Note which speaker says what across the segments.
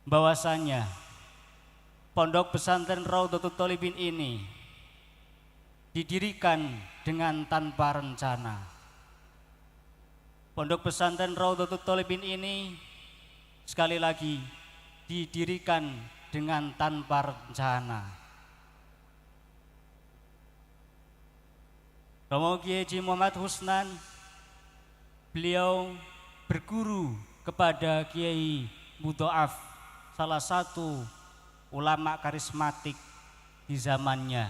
Speaker 1: bahwasanya Pondok Pesantren Raudhatul Thalibin ini didirikan dengan tanpa rencana. Pondok Pesantren Raudhatul Thalibin ini sekali lagi didirikan dengan tanpa rencana. Romo Kiai Haji Muhammad Husnan, beliau berguru kepada Kiai Mudhoaf, salah satu ulama karismatik di zamannya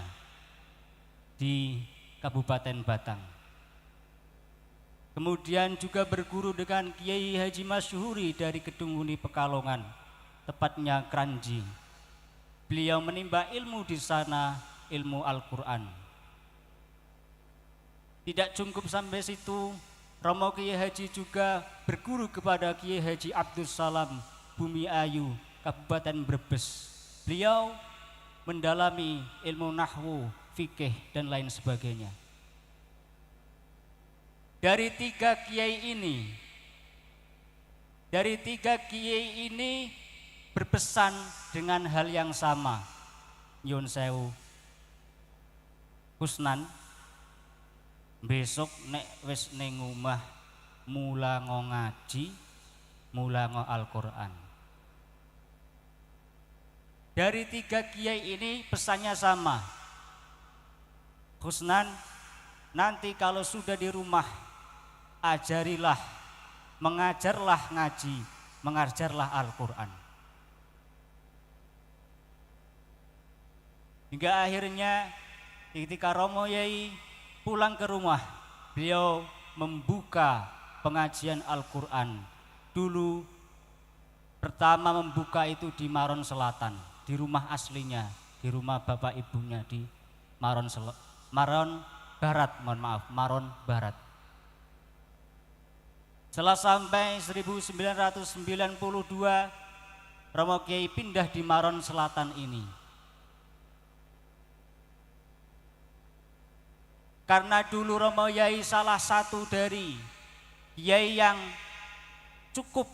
Speaker 1: di Kabupaten Batang. Kemudian juga berguru dengan Kiai Haji Masyhuri dari Kedunguni Pekalongan, tepatnya Kranji. Beliau menimba ilmu di sana, ilmu Al-Quran. Tidak cukup sampai situ, Romo Kiai Haji juga berguru kepada Kiai Haji Abdus Salam Bumi Ayu, Kabupaten Brebes. Beliau mendalami ilmu nahwu, fikih, dan lain sebagainya. Dari tiga kiai ini berpesan dengan hal yang sama. Nyun sewu, Husnan, besok nek wis ning omah mulango ngaji, mulango Al-Quran. Dari tiga kiai ini pesannya sama. Husnan, nanti kalau sudah di rumah, ajarilah, mengajarlah ngaji, mengajarlah Al-Quran. Hingga akhirnya ketika Romo Yai pulang ke rumah, beliau membuka pengajian Al-Quran. Dulu pertama membuka itu di Maron Selatan, di rumah aslinya, di rumah bapak ibunya di Maron Barat. Setelah sampai 1992, Romo Kiai pindah di Maron Selatan ini. Karena dulu Romo Yai salah satu dari Yai yang cukup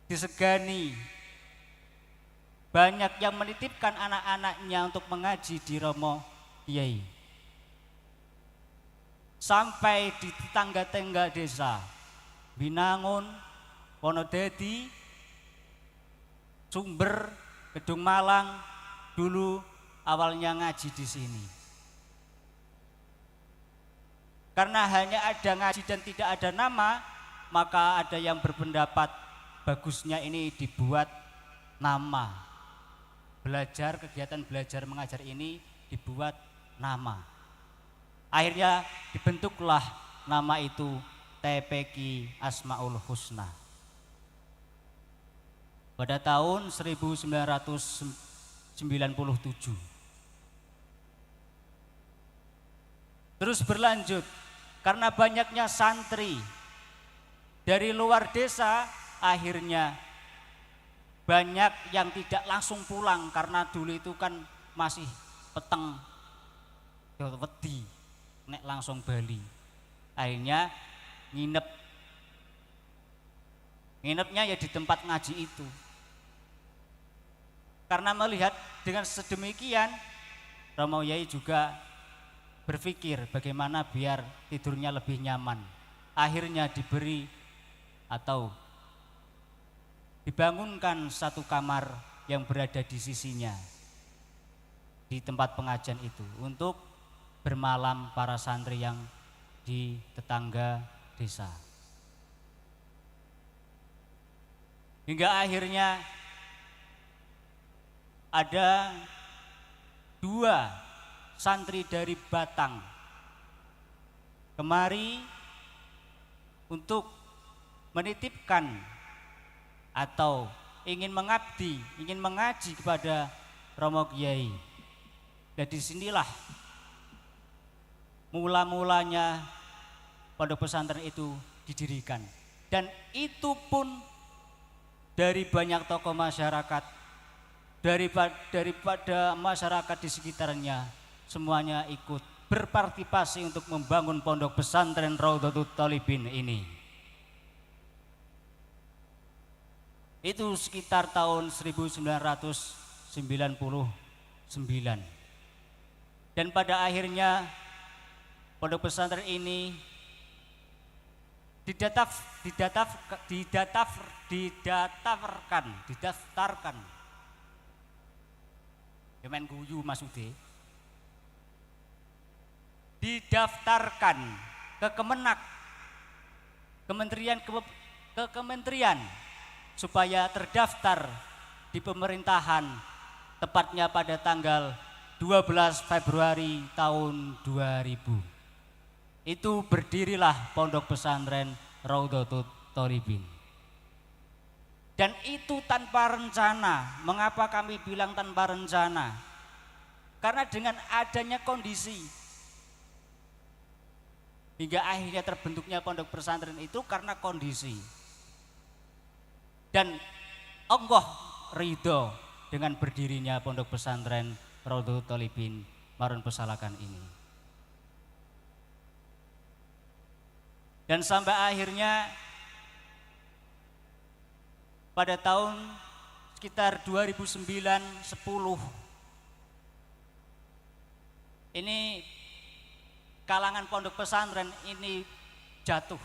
Speaker 1: disegani, banyak yang menitipkan anak-anaknya untuk mengaji di Romo Yai. Sampai di tangga-tangga desa Binangun, Wonodadi, Sumber, Kedung Malang, dulu awalnya ngaji di sini. Karena hanya ada ngaji dan tidak ada nama, maka ada yang berpendapat bagusnya ini dibuat nama. Kegiatan belajar mengajar ini dibuat nama. Akhirnya dibentuklah nama itu TPQ Asmaul Husna. Pada tahun 1997. Terus berlanjut, karena banyaknya santri dari luar desa, akhirnya banyak yang tidak langsung pulang karena dulu itu kan masih peteng, wedi, nek langsung bali. Akhirnya nginepnya ya di tempat ngaji itu. Karena melihat dengan sedemikian, Romo Yai juga berpikir bagaimana biar tidurnya lebih nyaman. Akhirnya diberi atau dibangunkan satu kamar yang berada di sisinya di tempat pengajian itu untuk bermalam para santri yang di tetangga desa. Hingga akhirnya ada 2 santri dari Batang kemari untuk menitipkan atau ingin mengabdi, ingin mengaji kepada Romo Kiai. Dan disinilah mula-mulanya pondok pesantren itu didirikan. Dan itu pun dari banyak tokoh masyarakat, daripada masyarakat di sekitarnya, semuanya ikut berpartisipasi untuk membangun pondok pesantren Raudhatul Thalibin ini. Itu sekitar tahun 1999. Dan pada akhirnya pondok pesantren ini didaftarkan. Kemen guyu Mas Ude. Didaftarkan ke Kemenak, kementerian supaya terdaftar di pemerintahan, tepatnya pada tanggal 12 Februari tahun 2000. Itu berdirilah pondok pesantren Raudhatul Thalibin. Dan itu tanpa rencana. Mengapa kami bilang tanpa rencana? Karena dengan adanya kondisi hingga akhirnya terbentuknya pondok pesantren itu karena kondisi. Dan Allah ridho dengan berdirinya pondok pesantren Raudhatul Thalibin Marun Pesalakan ini. Dan sampai akhirnya pada tahun sekitar 2009-10 ini kalangan pondok pesantren ini jatuh.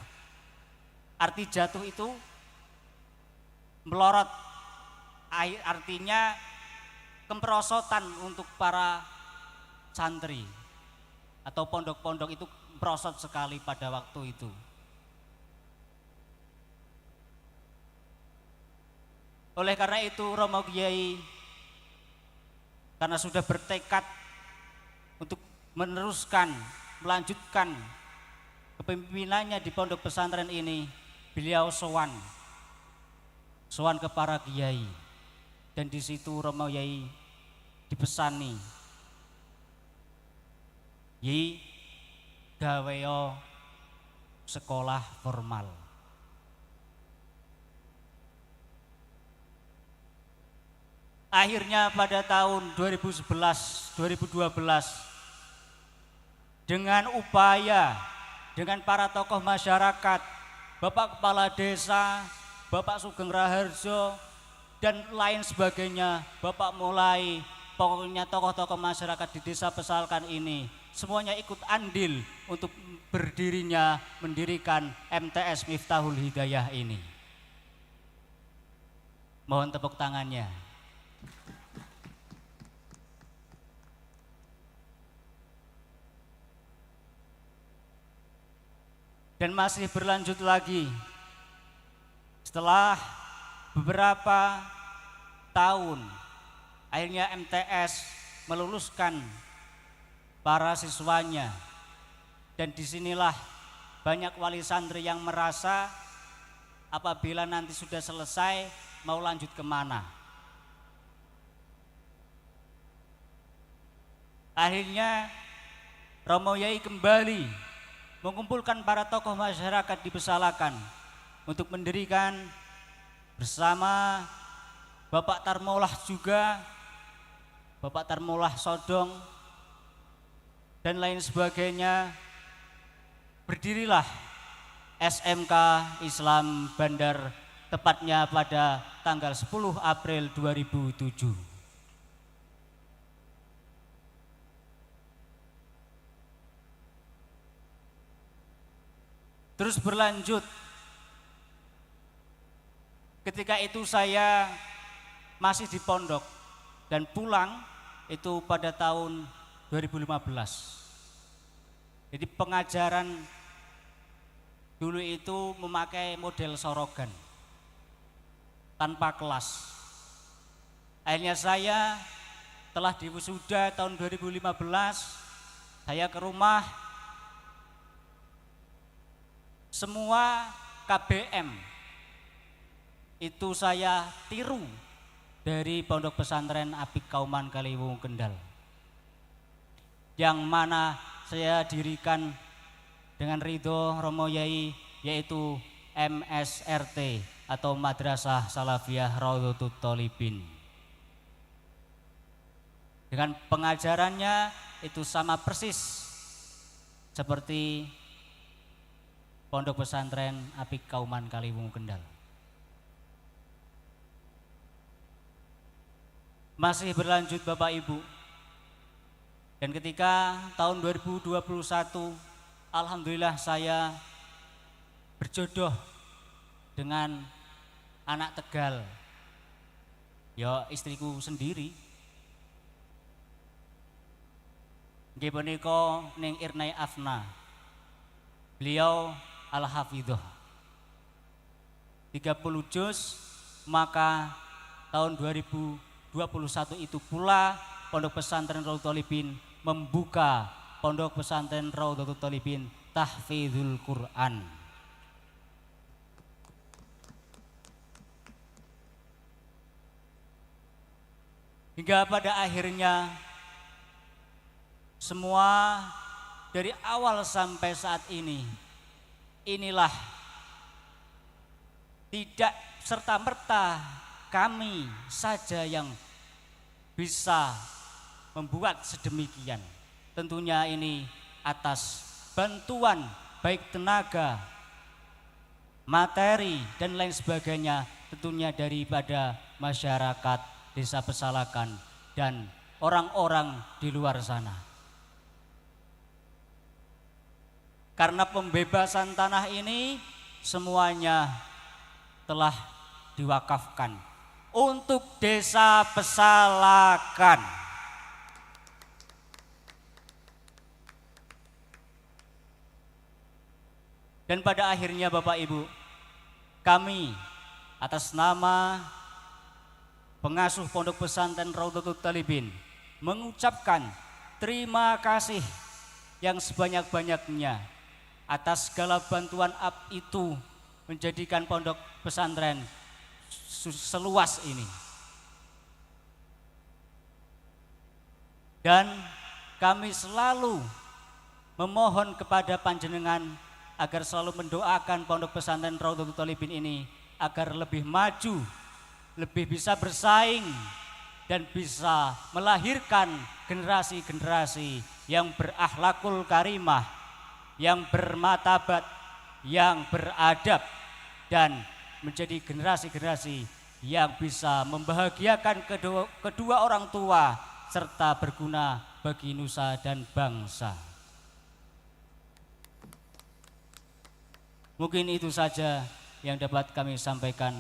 Speaker 1: Arti jatuh itu melorot, artinya kemerosotan untuk para santri atau pondok-pondok itu merosot sekali pada waktu itu. Oleh karena itu Romo Kiai karena sudah bertekad untuk meneruskan, melanjutkan kepemimpinannya di pondok pesantren ini, beliau sowan ke para kiai. Dan di situ Romo Kiai dipesani, "Yi gaweo sekolah formal." Akhirnya pada tahun 2011-2012 dengan upaya dengan para tokoh masyarakat, Bapak Kepala Desa, Bapak Sugeng Raharjo dan lain sebagainya, Bapak mulai, pokoknya tokoh-tokoh masyarakat di Desa Pesalakan ini semuanya ikut andil untuk mendirikan MTS Miftahul Hidayah ini. Mohon tepuk tangannya. Dan masih berlanjut lagi. Setelah beberapa tahun, akhirnya MTS meluluskan para siswanya. Dan disinilah banyak wali santri yang merasa apabila nanti sudah selesai mau lanjut kemana. Akhirnya Romo Kiai kembali mengumpulkan para tokoh masyarakat di Pesalakan untuk mendirikan bersama Bapak Tarmolah juga, Bapak Tarmolah Sodong dan lain sebagainya. Berdirilah SMK Islam Bandar, tepatnya pada tanggal 10 April 2007. Terus berlanjut, ketika itu saya masih di pondok dan pulang itu pada tahun 2015. Jadi pengajaran dulu itu memakai model sorogan tanpa kelas. Akhirnya saya telah diwisuda tahun 2015, saya ke rumah, semua KBM itu saya tiru dari Pondok Pesantren Apik Kauman Kaliwungu Kendal, yang mana saya dirikan dengan ridho Romo Kiai, yaitu MSRT atau Madrasah Salafiyah Raudhatul Thalibin. Dengan pengajarannya itu sama persis seperti Pondok Pesantren Apik Kauman Kaliwungu Kendal. masih berlanjut Bapak Ibu. Dan ketika tahun 2021, alhamdulillah saya berjodoh dengan anak Tegal, ya istriku sendiri. Nggih punika ning Irnai Afna. Beliau Al-Hafidhah 30 juz, maka tahun 2021 itu pula Pondok Pesantren Raudhatul Thalibin membuka Pondok Pesantren Raudhatul Thalibin Tahfidzul Quran. Hingga pada akhirnya semua dari awal sampai saat ini, inilah tidak serta-merta kami saja yang bisa membuat sedemikian. Tentunya ini atas bantuan baik tenaga, materi dan lain sebagainya, tentunya daripada masyarakat Desa Pesalakan dan orang-orang di luar sana. Karena pembebasan tanah ini semuanya telah diwakafkan untuk Desa Pesalakan. Dan pada akhirnya Bapak Ibu, kami atas nama pengasuh Pondok Pesantren Raudhatul Thalibin mengucapkan terima kasih yang sebanyak-banyaknya atas segala bantuan itu menjadikan Pondok Pesantren seluas ini. Dan kami selalu memohon kepada panjenengan agar selalu mendoakan Pondok Pesantren Raudhatul Thalibin ini agar lebih maju, lebih bisa bersaing dan bisa melahirkan generasi-generasi yang berakhlakul karimah, yang bermartabat, yang beradab, dan menjadi generasi-generasi yang bisa membahagiakan kedua orang tua serta berguna bagi nusa dan bangsa. Mungkin itu saja yang dapat kami sampaikan.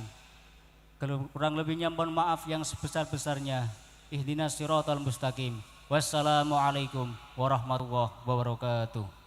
Speaker 1: Kurang lebihnya mohon maaf yang sebesar-besarnya. Ihdinas siratal mustaqim. Wassalamualaikum warahmatullahi wabarakatuh.